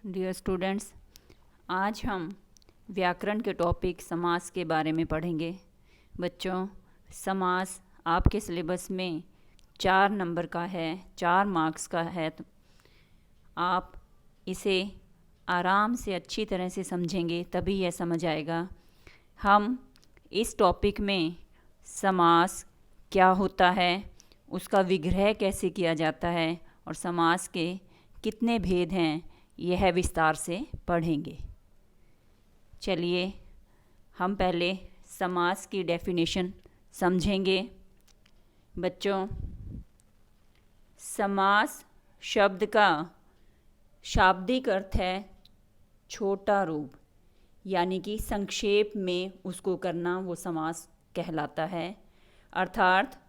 Dear students, आज हम व्याकरण के टॉपिक समास के बारे में पढ़ेंगे। बच्चों, समास आपके सिलेबस में 4 नंबर का है, 4 मार्क्स का है। तो आप इसे आराम से अच्छी तरह से समझेंगे तभी यह समझ आएगा। हम इस टॉपिक में समास क्या होता है, उसका विग्रह कैसे किया जाता है और समास के कितने भेद हैं, यह विस्तार से पढ़ेंगे। चलिए हम पहले समास की डेफिनेशन समझेंगे। बच्चों, समास शब्द का शाब्दिक अर्थ है छोटा रूप, यानी कि संक्षेप में उसको करना वो समास कहलाता है। अर्थात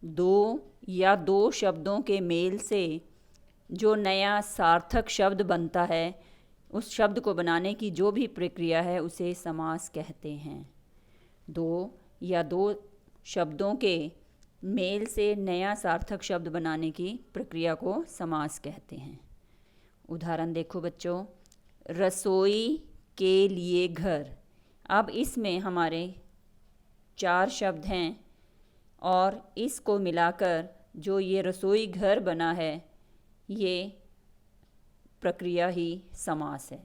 दो या दो शब्दों के मेल से जो नया सार्थक शब्द बनता है, उस शब्द को बनाने की जो भी प्रक्रिया है उसे समास कहते हैं। दो या दो शब्दों के मेल से नया सार्थक शब्द बनाने की प्रक्रिया को समास कहते हैं। उदाहरण देखो बच्चों, रसोई के लिए घर। अब इसमें हमारे 4 शब्द हैं और इसको मिलाकर जो ये रसोई घर बना है, ये प्रक्रिया ही समास है।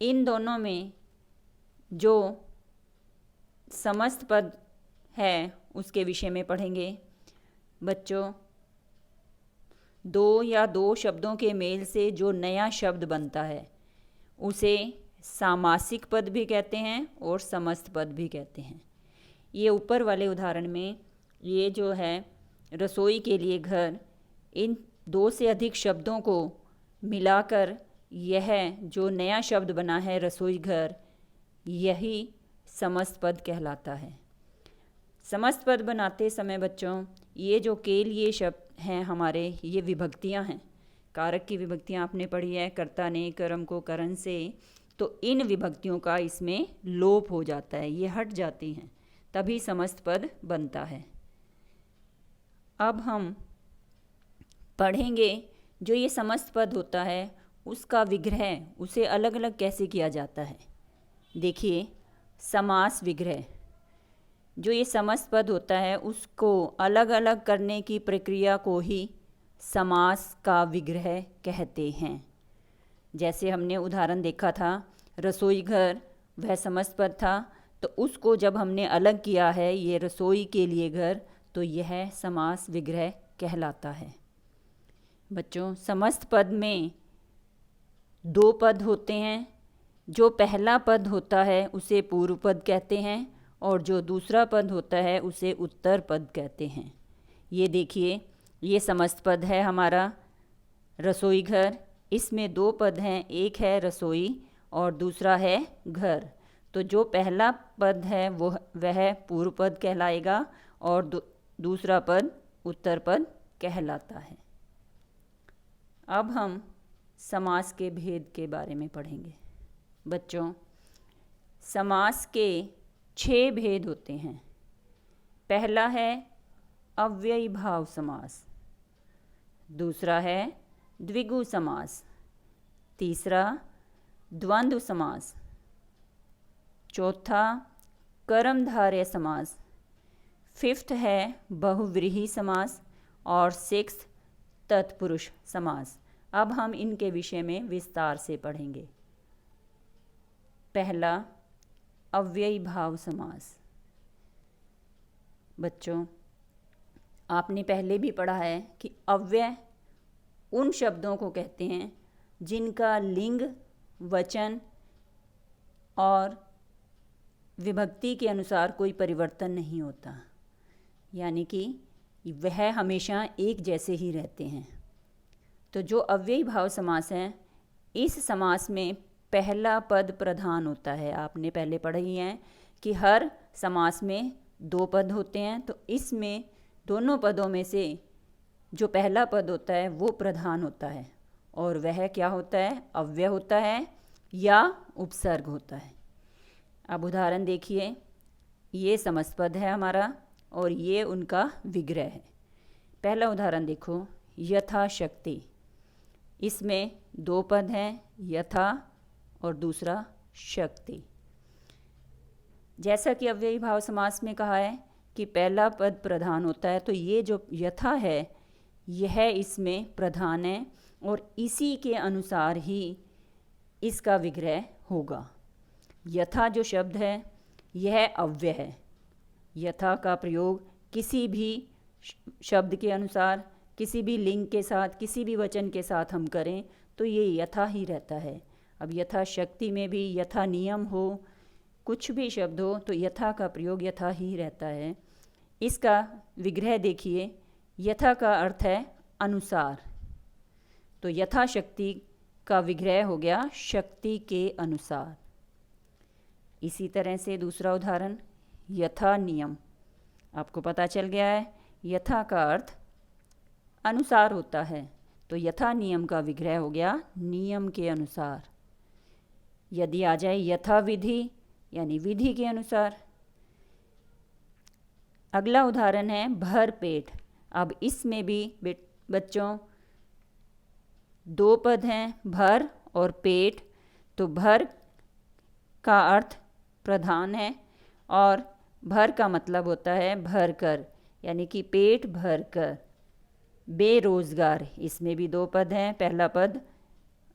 इन दोनों में जो समस्त पद है उसके विषय में पढ़ेंगे। बच्चों, दो या दो शब्दों के मेल से जो नया शब्द बनता है उसे सामासिक पद भी कहते हैं और समस्त पद भी कहते हैं। ये ऊपर वाले उदाहरण में ये जो है रसोई के लिए घर, इन 2 से अधिक शब्दों को मिलाकर यह जो नया शब्द बना है रसोई घर, यही समस्त पद कहलाता है। समस्त पद बनाते समय बच्चों, ये जो के लिए शब्द हैं हमारे, ये विभक्तियां हैं। कारक की विभक्तियां आपने पढ़ी है, कर्ता ने कर्म को करण से, तो इन विभक्तियों का इसमें लोप हो जाता है, ये हट जाती हैं, तभी समस्त पद बनता है। अब हम पढ़ेंगे जो ये समस्त पद होता है उसका विग्रह, उसे अलग अलग कैसे किया जाता है। देखिए, समास विग्रह, जो ये समस्त पद होता है उसको अलग अलग करने की प्रक्रिया को ही समास का विग्रह कहते हैं। जैसे हमने उदाहरण देखा था, रसोई घर वह समस्त पद था, तो उसको जब हमने अलग किया है ये रसोई के लिए घर, तो यह समास विग्रह कहलाता है। बच्चों, समस्त पद में 2 पद होते हैं। जो पहला पद होता है उसे पूर्व पद कहते हैं और जो दूसरा पद होता है उसे उत्तर पद कहते हैं। ये देखिए, ये समस्त पद है हमारा रसोई घर। इसमें 2 पद हैं, एक है रसोई और दूसरा है घर। तो जो पहला पद है वह पूर्व पद कहलाएगा और दूसरा पद उत्तर पद कहलाता है। अब हम समास के भेद के बारे में पढ़ेंगे। बच्चों, समास के 6 भेद होते हैं। पहला है अव्ययी भाव समास, दूसरा है द्विगु समास, तीसरा द्वंद्व समास, चौथा कर्मधारय समास, 5th है बहुव्रीहि समास और 6th तत्पुरुष समास। अब हम इनके विषय में विस्तार से पढ़ेंगे। पहला अव्ययी भाव समास। बच्चों, आपने पहले भी पढ़ा है कि अव्यय उन शब्दों को कहते हैं जिनका लिंग, वचन और विभक्ति के अनुसार कोई परिवर्तन नहीं होता, यानी कि वह हमेशा एक जैसे ही रहते हैं। तो जो अव्ययी भाव समास है, इस समास में पहला पद प्रधान होता है। आपने पहले पढ़ा ही है कि हर समास में 2 पद होते हैं, तो इसमें दोनों पदों में से जो पहला पद होता है वो प्रधान होता है और वह क्या होता है, अव्यय होता है या उपसर्ग होता है। अब उदाहरण देखिए, ये समस्त पद है हमारा और ये उनका विग्रह है। पहला उदाहरण देखो, यथाशक्ति। इसमें दो पद हैं, यथा और दूसरा शक्ति। जैसा कि अव्ययी भाव समास में कहा है कि पहला पद प्रधान होता है, तो ये जो यथा है यह इसमें प्रधान है और इसी के अनुसार ही इसका विग्रह होगा। यथा जो शब्द है यह अव्यय है। यथा का प्रयोग किसी भी शब्द के अनुसार, किसी भी लिंग के साथ, किसी भी वचन के साथ हम करें तो ये यथा ही रहता है। अब यथा शक्ति में भी यथा नियम हो, कुछ भी शब्द हो तो यथा का प्रयोग यथा ही रहता है। इसका विग्रह देखिए, यथा का अर्थ है अनुसार, तो यथा शक्ति का विग्रह हो गया शक्ति के अनुसार। इसी तरह से दूसरा उदाहरण, यथा नियम। आपको पता चल गया है यथा का अर्थ अनुसार होता है, तो यथा नियम का विग्रह हो गया नियम के अनुसार। यदि आ जाए यथा विधि यानी विधि के अनुसार। अगला उदाहरण है भर पेट। अब इसमें भी बच्चों दो पद हैं, भर और पेट। तो भर का अर्थ प्रधान है और भर का मतलब होता है भर कर, यानी कि पेट भर कर। बेरोजगार, इसमें भी दो पद हैं। पहला पद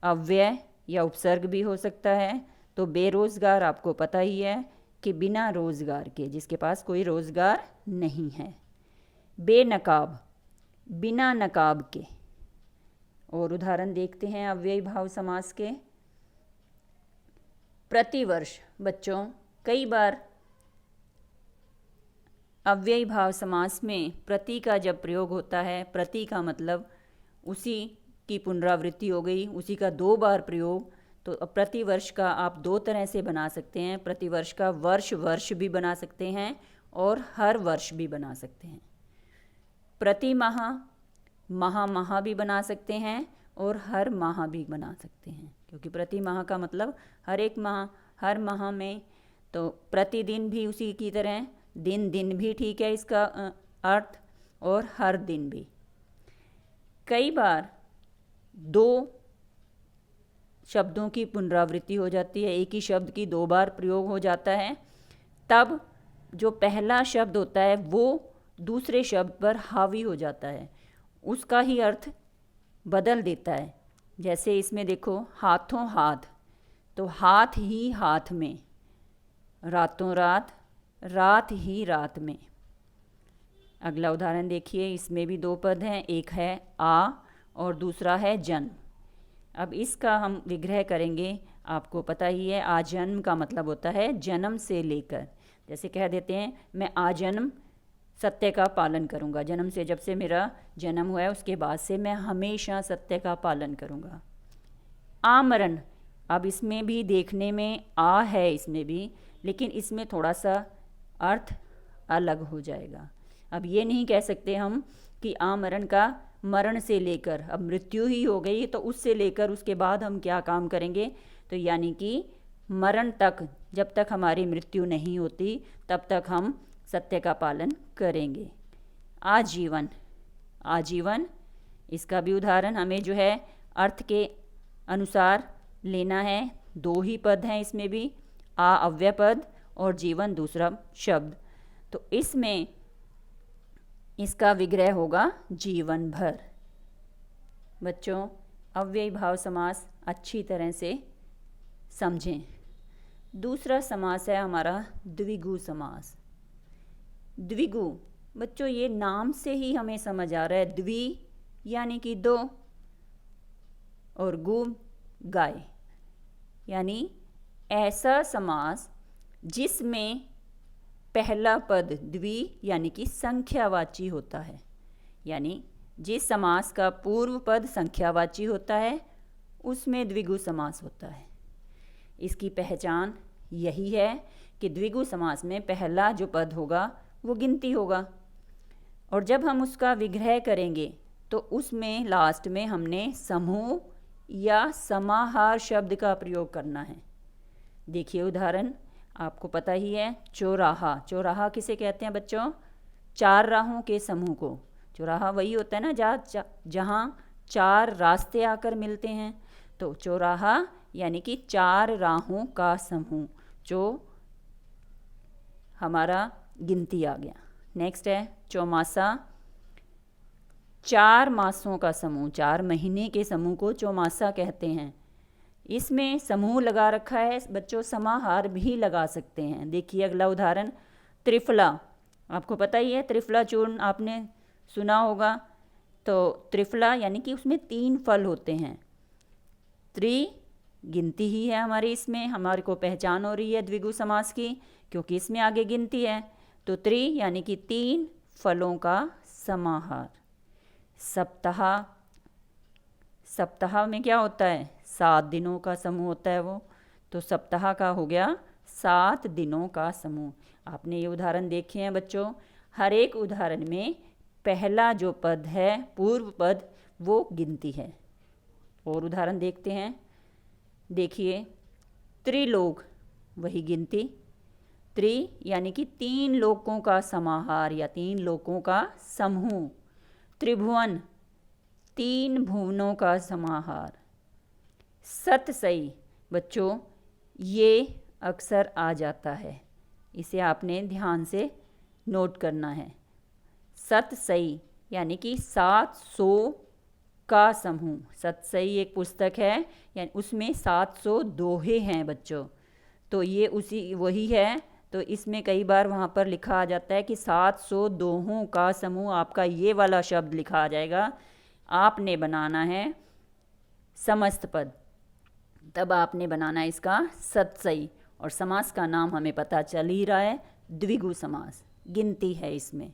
अव्यय या उपसर्ग भी हो सकता है, तो बेरोजगार आपको पता ही है कि बिना रोजगार के, जिसके पास कोई रोजगार नहीं है। बेनकाब, बिना नकाब के। और उदाहरण देखते हैं अव्ययी भाव समास के। प्रतिवर्ष, बच्चों कई बार अव्ययी भाव समास में प्रति का जब प्रयोग होता है, प्रति का मतलब उसी की पुनरावृत्ति हो गई, उसी का दो बार प्रयोग। तो प्रतिवर्ष का आप दो तरह से बना सकते हैं। प्रतिवर्ष का वर्ष वर्ष भी बना सकते हैं और हर वर्ष भी बना सकते हैं। प्रति माह, माह माह भी बना सकते हैं और हर माह भी बना सकते हैं, क्योंकि प्रति माह का मतलब हर एक माह, हर माह में। तो प्रतिदिन भी उसी की तरह, दिन दिन भी ठीक है इसका अर्थ, और हर दिन भी। कई बार दो शब्दों की पुनरावृत्ति हो जाती है, एक ही शब्द की दो बार प्रयोग हो जाता है, तब जो पहला शब्द होता है वो दूसरे शब्द पर हावी हो जाता है, उसका ही अर्थ बदल देता है। जैसे इसमें देखो हाथों हाथ, तो हाथ ही हाथ में, रातों रात, रात ही रात में। अगला उदाहरण देखिए, इसमें भी दो पद हैं, एक है आ और दूसरा है जन्म। अब इसका हम विग्रह करेंगे, आपको पता ही है आजन्म का मतलब होता है जन्म से लेकर। जैसे कह देते हैं मैं आजन्म सत्य का पालन करूंगा, जन्म से, जब से मेरा जन्म हुआ है उसके बाद से मैं हमेशा सत्य का पालन करूंगा। आमरण, अब इसमें भी देखने में आ है इसमें भी, लेकिन इसमें थोड़ा सा अर्थ अलग हो जाएगा। अब ये नहीं कह सकते हम कि आमरण का मरण से लेकर, अब मृत्यु ही हो गई तो उससे लेकर उसके बाद हम क्या काम करेंगे, तो यानी कि मरण तक, जब तक हमारी मृत्यु नहीं होती तब तक हम सत्य का पालन करेंगे। आजीवन, आजीवन इसका भी उदाहरण हमें जो है अर्थ के अनुसार लेना है। दो ही पद हैं इसमें भी, आ अव्यय पद और जीवन दूसरा शब्द। तो इसमें इसका विग्रह होगा जीवन भर। बच्चों अव्ययी भाव समास अच्छी तरह से समझें। दूसरा समास है हमारा द्विगु समास। द्विगु, बच्चों ये नाम से ही हमें समझ आ रहा है, द्वि यानी कि दो और गु गाय, यानी ऐसा समास जिसमें पहला पद द्वि यानी कि संख्यावाची होता है। यानी जिस समास का पूर्व पद संख्यावाची होता है उसमें द्विगु समास होता है। इसकी पहचान यही है कि द्विगु समास में पहला जो पद होगा वो गिनती होगा, और जब हम उसका विग्रह करेंगे तो उसमें लास्ट में हमने समूह या समाहार शब्द का प्रयोग करना है। देखिए उदाहरण, आपको पता ही है चौराहा। चौराहा किसे कहते हैं बच्चों? चार राहों के समूह को। चौराहा वही होता है ना जहाँ 4 रास्ते आकर मिलते हैं, तो चौराहा यानी कि 4 राहों का समूह, जो हमारा गिनती आ गया। नेक्स्ट है चौमासा, 4 मासों का समूह, 4 महीने के समूह को चौमासा कहते हैं। इसमें समूह लगा रखा है बच्चों, समाहार भी लगा सकते हैं। देखिए अगला उदाहरण, त्रिफला, आपको पता ही है त्रिफला चूर्ण आपने सुना होगा। तो त्रिफला यानी कि उसमें 3 फल होते हैं। त्रि गिनती ही है हमारी, इसमें हमारे को पहचान हो रही है द्विगु समास की, क्योंकि इसमें आगे गिनती है। तो त्रि यानी कि 3 फलों का समाहार। सप्ताह, सप्ताह में क्या होता है, 7 दिनों का समूह होता है वो, तो सप्ताह का हो गया 7 दिनों का समूह। आपने ये उदाहरण देखे हैं बच्चों, हर एक उदाहरण में पहला जो पद है पूर्व पद वो गिनती है। और उदाहरण देखते हैं, देखिए त्रिलोक, वही गिनती, त्रि यानी कि 3 लोकों का समाहार या 3 लोकों का समूह। त्रिभुवन, 3 भुवनों का समाहार। सतसई बच्चों, ये अक्सर आ जाता है, इसे आपने ध्यान से नोट करना है। सतसई यानी कि 700 का समूह। सतसई एक पुस्तक है, यानी उसमें 700 दोहे हैं बच्चों, तो ये उसी वही है। तो इसमें कई बार वहाँ पर लिखा आ जाता है कि 700 दोहों का समूह, आपका ये वाला शब्द लिखा आ जाएगा। आपने बनाना है समस्त पद, तब आपने बनाना है इसका सतसई। और समास का नाम हमें पता चल ही रहा है, द्विगु समास, गिनती है इसमें।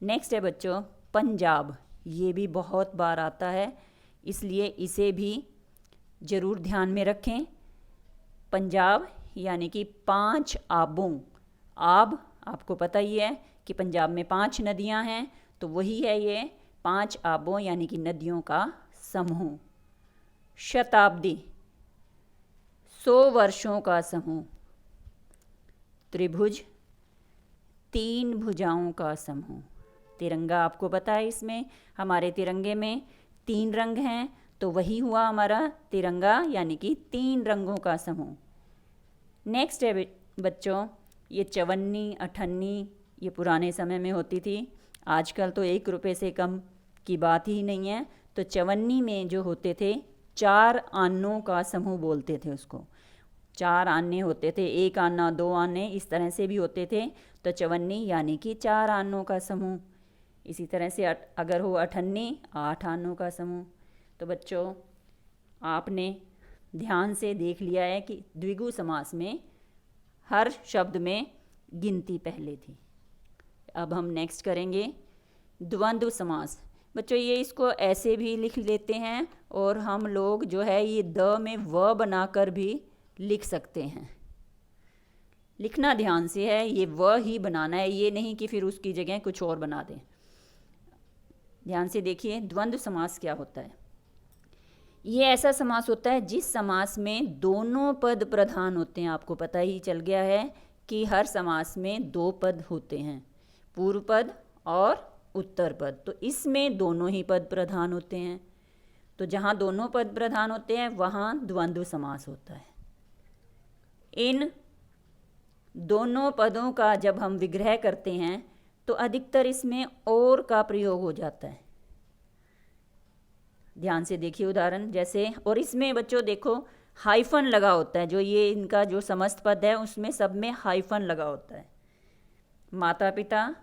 नेक्स्ट है बच्चों पंजाब, ये भी बहुत बार आता है, इसलिए इसे भी ज़रूर ध्यान में रखें। पंजाब यानी कि 5 आबों। आब आपको पता ही है कि पंजाब में 5 नदियां हैं, तो वही है ये 5 आबों यानी कि नदियों का समूह। शताब्दी, 100 वर्षों का समूह। त्रिभुज, 3 भुजाओं का समूह। तिरंगा आपको पता है, इसमें हमारे तिरंगे में 3 रंग हैं, तो वही हुआ हमारा तिरंगा यानी कि 3 रंगों का समूह। नेक्स्ट है बच्चों ये चवन्नी, अठन्नी, ये पुराने समय में होती थी, आजकल तो 1 रुपये से कम की बात ही नहीं है। तो चवन्नी में जो होते थे 4 आनों का समूह बोलते थे उसको। 4 आने होते थे, 1 आना, 2 आने, इस तरह से भी होते थे। तो चवन्नी यानी कि 4 आनों का समूह। इसी तरह से अगर हो अठन्नी, 8 आनों का समूह। तो बच्चों आपने ध्यान से देख लिया है कि द्विगु समास में हर शब्द में गिनती पहले थी। अब हम नेक्स्ट करेंगे द्वंद्व समास। बच्चों ये इसको ऐसे भी लिख लेते हैं, और हम लोग जो है ये द में व बनाकर भी लिख सकते हैं। लिखना ध्यान से है, ये व ही बनाना है, ये नहीं कि फिर उसकी जगह कुछ और बना दें। ध्यान से देखिए द्वंद्व समास क्या होता है। ये ऐसा समास होता है जिस समास में दोनों पद प्रधान होते हैं। आपको पता ही चल गया है कि हर समास में 2 पद होते हैं, पूर्व पद और उत्तर पद। तो इसमें दोनों ही पद प्रधान होते हैं। तो जहाँ दोनों पद प्रधान होते हैं वहाँ द्वंद्व समास होता है। इन दोनों पदों का जब हम विग्रह करते हैं तो अधिकतर इसमें और का प्रयोग हो जाता है। ध्यान से देखिए उदाहरण जैसे, और इसमें बच्चों देखो हाइफन लगा होता है, जो ये इनका जो समस्त पद है उसमें सब में हाइफन लगा होता है। माता पिता,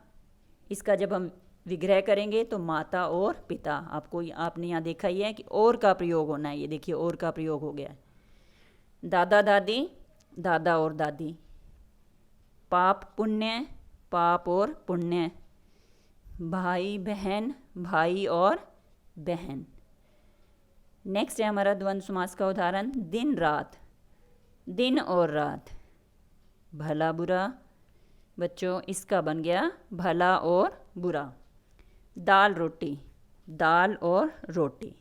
इसका जब हम विग्रह करेंगे तो माता और पिता, आपने यहाँ देखा ही है कि और का प्रयोग होना है। ये देखिए और का प्रयोग हो गया है। दादा दादी, दादा और दादी। पाप पुण्य, पाप और पुण्य। भाई बहन, भाई और बहन। नेक्स्ट है हमारा द्वंद्व समास का उदाहरण दिन रात, दिन और रात। भला बुरा, बच्चों इसका बन गया भला और बुरा। दाल रोटी, दाल और रोटी।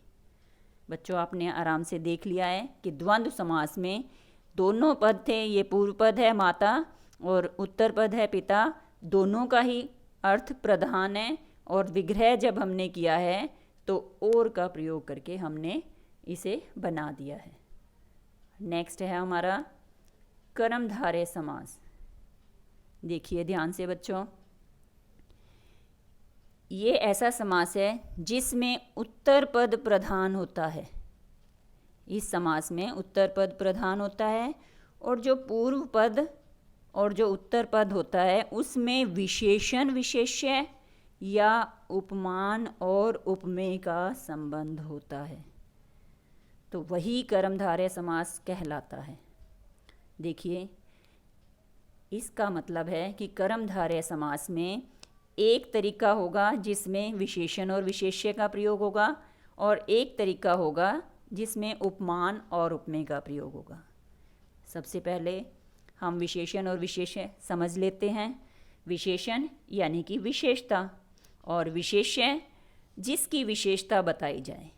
बच्चों आपने आराम से देख लिया है कि द्वंद्व समास में दोनों पद थे, ये पूर्व पद है माता और उत्तर पद है पिता, दोनों का ही अर्थ प्रधान है। और विग्रह जब हमने किया है तो और का प्रयोग करके हमने इसे बना दिया है। नेक्स्ट है हमारा कर्मधारय समास। देखिए ध्यान से बच्चों, ये ऐसा समास है जिसमें उत्तर पद प्रधान होता है। इस समास में उत्तर पद प्रधान होता है और जो पूर्व पद और जो उत्तर पद होता है उसमें विशेषण विशेष्य या उपमान और उपमेय का संबंध होता है, तो वही कर्मधारय समास कहलाता है। देखिए, इसका मतलब है कि कर्मधारय समास में एक तरीका होगा जिसमें विशेषण और विशेष्य का प्रयोग होगा और एक तरीका होगा जिसमें उपमान और उपमेय का प्रयोग होगा। सबसे पहले हम विशेषण और विशेष्य समझ लेते हैं। विशेषण यानी कि विशेषता और विशेष्य जिसकी विशेषता बताई जाए।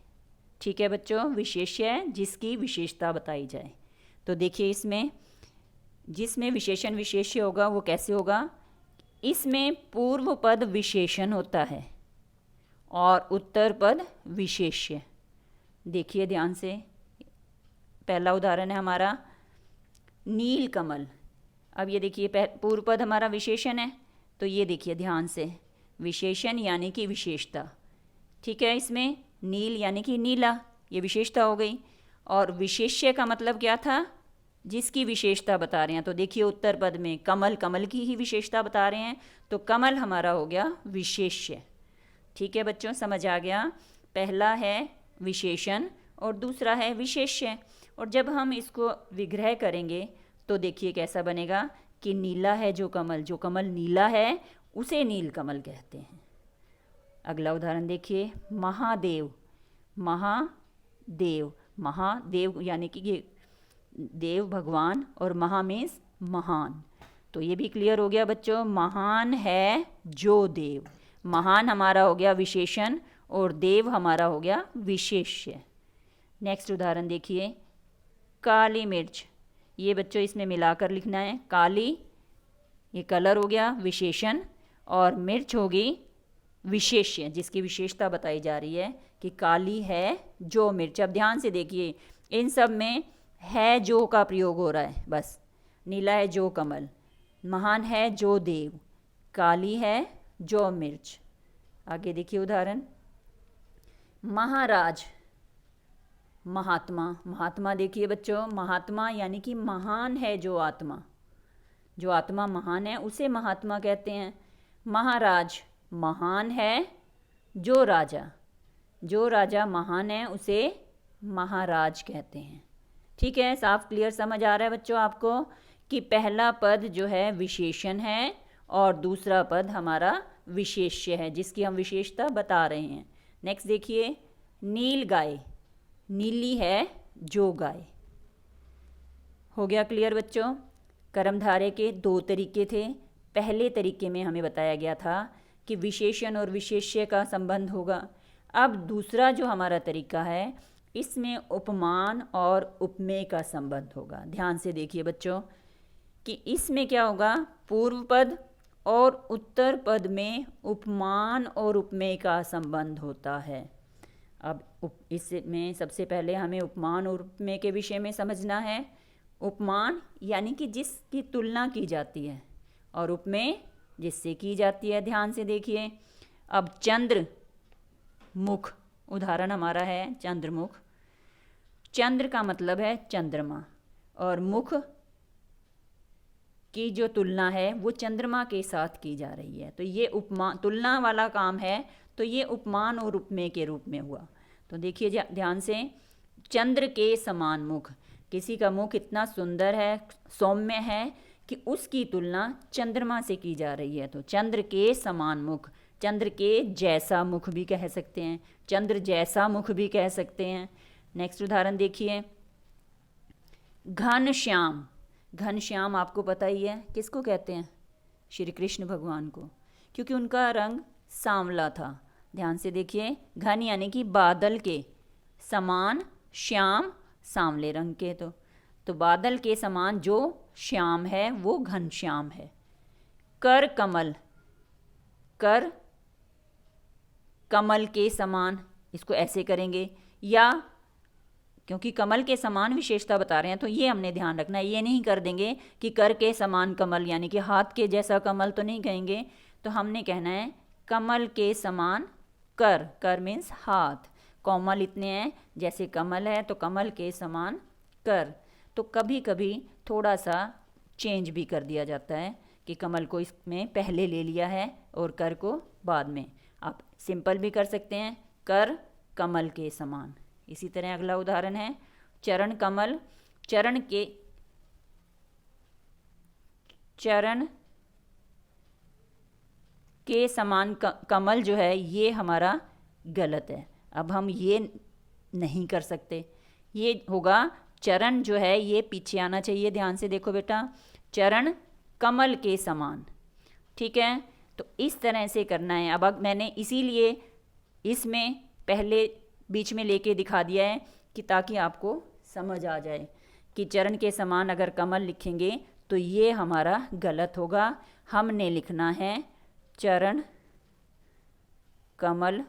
ठीक है बच्चों, विशेष्य जिसकी विशेषता बताई जाए। तो देखिए, इसमें जिसमें विशेषण विशेष्य होगा वो कैसे होगा, इसमें पूर्व पद विशेषण होता है और उत्तर पद विशेष्य। देखिए ध्यान से, पहला उदाहरण है हमारा नील कमल। अब ये देखिए, पूर्व पद हमारा विशेषण है, तो ये देखिए ध्यान से, विशेषण यानी कि विशेषता। ठीक है, इसमें नील यानी कि नीला, ये विशेषता हो गई। और विशेष्य का मतलब क्या था, जिसकी विशेषता बता रहे हैं। तो देखिए उत्तर पद में कमल, कमल की ही विशेषता बता रहे हैं, तो कमल हमारा हो गया विशेष्य। ठीक है बच्चों, समझ आ गया। पहला है विशेषण और दूसरा है विशेष्य। और जब हम इसको विग्रह करेंगे तो देखिए कैसा बनेगा कि नीला है जो कमल नीला है उसे नील कमल कहते हैं। अगला उदाहरण देखिए, महादेव। महादेव, महादेव यानी कि ये देव भगवान और महा मीन्स महान। तो ये भी क्लियर हो गया बच्चों, महान है जो देव। महान हमारा हो गया विशेषण और देव हमारा हो गया विशेष्य। नेक्स्ट उदाहरण देखिए, काली मिर्च। ये बच्चों इसमें मिलाकर लिखना है। काली ये कलर हो गया विशेषण और मिर्च होगी विशेष्य, जिसकी विशेषता बताई जा रही है कि काली है जो मिर्च। अब ध्यान से देखिए, इन सब में है जो का प्रयोग हो रहा है बस। नीला है जो कमल, महान है जो देव, काली है जो मिर्च। आगे देखिए उदाहरण, महाराज। महात्मा। महात्मा देखिए बच्चों, महात्मा यानी कि महान है जो आत्मा। जो आत्मा महान है उसे महात्मा कहते हैं। महाराज, महान है जो राजा। जो राजा महान है उसे महाराज कहते हैं। ठीक है, साफ क्लियर समझ आ रहा है बच्चों आपको कि पहला पद जो है विशेषण है और दूसरा पद हमारा विशेष्य है, जिसकी हम विशेषता बता रहे हैं। नेक्स्ट देखिए, नील गाय। नीली है जो गाय। हो गया क्लियर बच्चों। कर्मधारय के दो तरीके थे। पहले तरीके में हमें बताया गया था कि विशेषण और विशेष्य का संबंध होगा। अब दूसरा जो हमारा तरीका है, इसमें उपमान और उपमेय का संबंध होगा। ध्यान से देखिए बच्चों कि इसमें क्या होगा, पूर्व पद और उत्तर पद में उपमान और उपमेय का संबंध होता है। अब इसमें सबसे पहले हमें उपमान और उपमेय के विषय में समझना है। उपमान यानी कि जिसकी तुलना की जाती है और उपमेय जिससे की जाती है। ध्यान से देखिए, अब चंद्र मुख उदाहरण हमारा है चंद्रमुख। चंद्र का मतलब है चंद्रमा और मुख की जो तुलना है वो चंद्रमा के साथ की जा रही है, तो ये उपमान तुलना वाला काम है, तो ये उपमान और उपमेय के रूप में हुआ। तो देखिए ध्यान से, चंद्र के समान मुख। किसी का मुख इतना सुंदर है, सौम्य है कि उसकी तुलना चंद्रमा से की जा रही है, तो चंद्र के समान मुख। चंद्र के जैसा मुख भी कह सकते हैं, चंद्र जैसा मुख भी कह सकते हैं। नेक्स्ट उदाहरण देखिए, घनश्याम। घनश्याम आपको पता ही है किसको कहते हैं, श्री कृष्ण भगवान को, क्योंकि उनका रंग सांवला था। ध्यान से देखिए, घन यानी कि बादल के समान, श्याम सांवले रंग के। तो बादल के समान जो श्याम है वो घनश्याम है। कर कमल। कर कमल के समान, इसको ऐसे करेंगे, या क्योंकि कमल के समान विशेषता बता रहे हैं तो ये हमने ध्यान रखना है। ये नहीं कर देंगे कि कर के समान कमल, यानी कि हाथ के जैसा कमल तो नहीं कहेंगे, तो हमने कहना है कमल के समान कर। कर मीन्स हाथ, कोमल इतने हैं जैसे कमल है तो कमल के समान कर। तो कभी कभी थोड़ा सा चेंज भी कर दिया जाता है कि कमल को इसमें पहले ले लिया है और कर को बाद में। आप सिंपल भी कर सकते हैं, कर कमल के समान। इसी तरह अगला उदाहरण है चरण कमल। चरण के समान कमल जो है ये हमारा गलत है। अब हम ये नहीं कर सकते, ये होगा चरण जो है ये पीछे आना चाहिए। ध्यान से देखो बेटा, चरण कमल के समान, ठीक है। तो इस तरह से करना है। अब मैंने इसीलिए इसमें पहले बीच में लेके दिखा दिया है कि ताकि आपको समझ आ जाए कि चरण के समान अगर कमल लिखेंगे तो ये हमारा गलत होगा। हमने लिखना है चरण कमल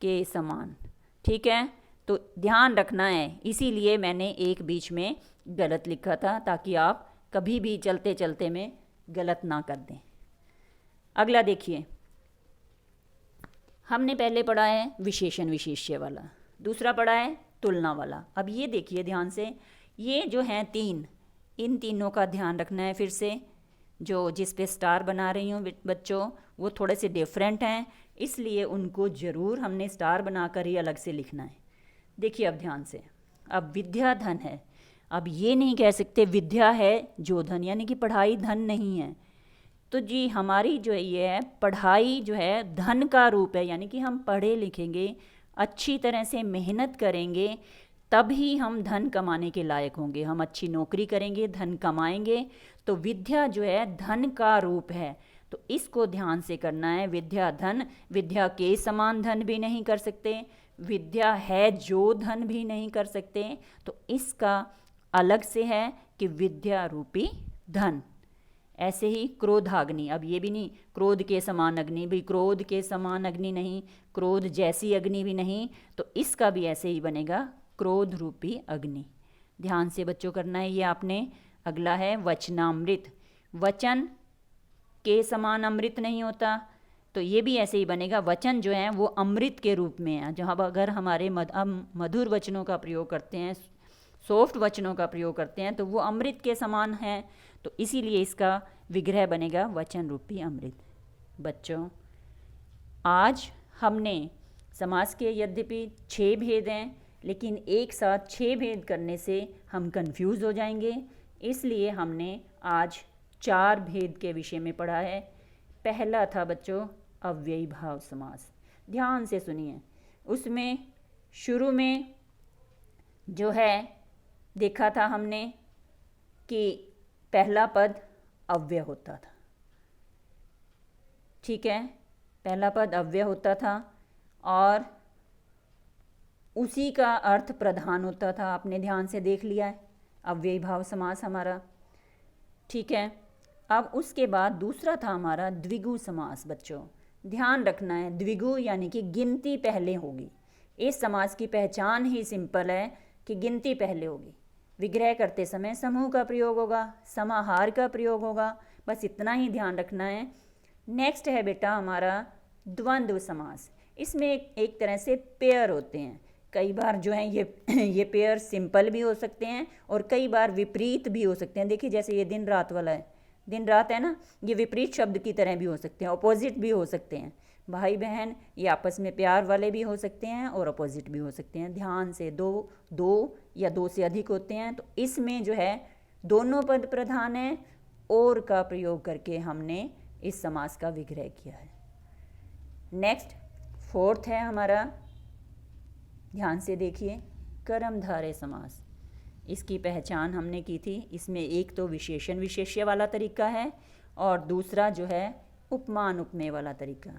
के समान, ठीक है। तो ध्यान रखना है, इसीलिए मैंने एक बीच में गलत लिखा था ताकि आप कभी भी चलते चलते में गलत ना कर दें। अगला देखिए, हमने पहले पढ़ा है विशेषण विशेष्य वाला, दूसरा पढ़ा है तुलना वाला। अब ये देखिए ध्यान से, ये जो हैं तीन, इन तीनों का ध्यान रखना है। फिर से जो जिस पे स्टार बना रही हूँ बच्चों, वो थोड़े से डिफरेंट हैं, इसलिए उनको ज़रूर हमने स्टार बनाकर ही अलग से लिखना है। देखिए अब ध्यान से, अब विद्या धन है। अब ये नहीं कह सकते विद्या है जो धन, यानी कि पढ़ाई धन नहीं है। तो जी हमारी जो ये है पढ़ाई जो है धन का रूप है, यानी कि हम पढ़े लिखेंगे, अच्छी तरह से मेहनत करेंगे, तभी हम धन कमाने के लायक होंगे। हम अच्छी नौकरी करेंगे, धन कमाएंगे। तो विद्या जो है धन का रूप है, तो इसको ध्यान से करना है। विद्या धन, विद्या के समान धन भी नहीं कर सकते, विद्या है जो धन भी नहीं कर सकते। तो इसका अलग से है कि विद्या रूपी धन। ऐसे ही क्रोधाग्नि, अब ये भी नहीं क्रोध के समान अग्नि, भी क्रोध के समान अग्नि नहीं, क्रोध जैसी अग्नि भी नहीं, तो इसका भी ऐसे ही बनेगा क्रोध रूपी अग्नि। ध्यान से बच्चों करना है ये आपने। अगला है वचनामृत। वचन के समान अमृत नहीं होता, तो ये भी ऐसे ही बनेगा। वचन जो है वो अमृत के रूप में है। जहाँ अगर हमारे मधुर वचनों का प्रयोग करते हैं, सॉफ्ट वचनों का प्रयोग करते हैं, तो वो अमृत के समान है। तो इसीलिए इसका विग्रह बनेगा वचन रूपी अमृत। बच्चों आज हमने समास के यद्यपि 6 भेद हैं, लेकिन एक साथ 6 भेद करने से हम कंफ्यूज हो जाएंगे, इसलिए हमने आज 4 भेद के विषय में पढ़ा है। पहला था बच्चों अव्ययी भाव समास। ध्यान से सुनिए, उसमें शुरू में जो है देखा था हमने कि पहला पद अव्यय होता था, ठीक है, पहला पद अव्यय होता था और उसी का अर्थ प्रधान होता था। आपने ध्यान से देख लिया है अव्ययी भाव समास हमारा, ठीक है। अब उसके बाद दूसरा था हमारा द्विगु समास। बच्चों ध्यान रखना है, द्विगु यानी कि गिनती पहले होगी। इस समास की पहचान ही सिंपल है कि गिनती पहले होगी। विग्रह करते समय समूह का प्रयोग होगा, समाहार का प्रयोग होगा, बस इतना ही ध्यान रखना है। नेक्स्ट है बेटा हमारा द्वंद्व समास। इसमें एक तरह से पेयर होते हैं। कई बार जो है ये पेयर सिंपल भी हो सकते हैं और कई बार विपरीत भी हो सकते हैं। देखिए जैसे ये दिन रात वाला है, दिन रात है ना, ये विपरीत शब्द की तरह भी हो सकते हैं, अपोजिट भी हो सकते हैं। भाई बहन ये आपस में प्यार वाले भी हो सकते हैं और अपोजिट भी हो सकते हैं। ध्यान से, दो या दो से अधिक होते हैं, तो इसमें जो है दोनों पद प्रधान है, और का प्रयोग करके हमने इस समास का विग्रह किया है। नेक्स्ट फोर्थ है हमारा, ध्यान से देखिए, कर्मधारय समास। इसकी पहचान हमने की थी। इसमें एक तो विशेषण विशेष्य वाला तरीका है और दूसरा जो है उपमान उपमेय वाला तरीका।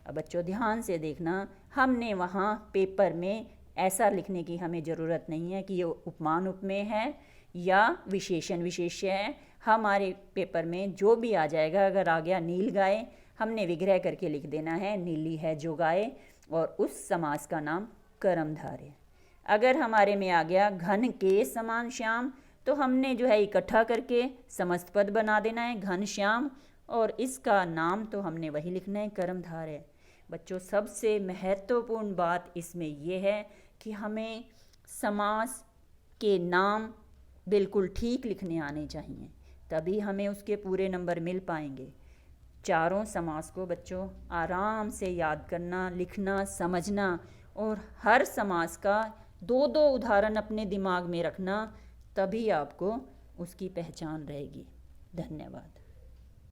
अब बच्चों ध्यान से देखना, हमने वहाँ पेपर में ऐसा लिखने की हमें ज़रूरत नहीं है कि ये उपमान उपमेय है या विशेषण विशेष्य है। हमारे पेपर में जो भी आ जाएगा, अगर आ गया नील गाय, हमने विग्रह करके लिख देना है नीली है जो गाय। और उस समास का नाम कर्मधारय। अगर हमारे में आ गया घन के समान श्याम, तो हमने जो है इकट्ठा करके समस्त पद बना देना है घन श्याम, और इसका नाम तो हमने वही लिखना है कर्मधारय। बच्चों, सबसे महत्वपूर्ण बात इसमें यह है कि हमें समास के नाम बिल्कुल ठीक लिखने आने चाहिए, तभी हमें उसके पूरे नंबर मिल पाएंगे। चारों समास को बच्चों आराम से याद करना, लिखना, समझना, और हर समास का दो दो उदाहरण अपने दिमाग में रखना, तभी आपको उसकी पहचान रहेगी। धन्यवाद।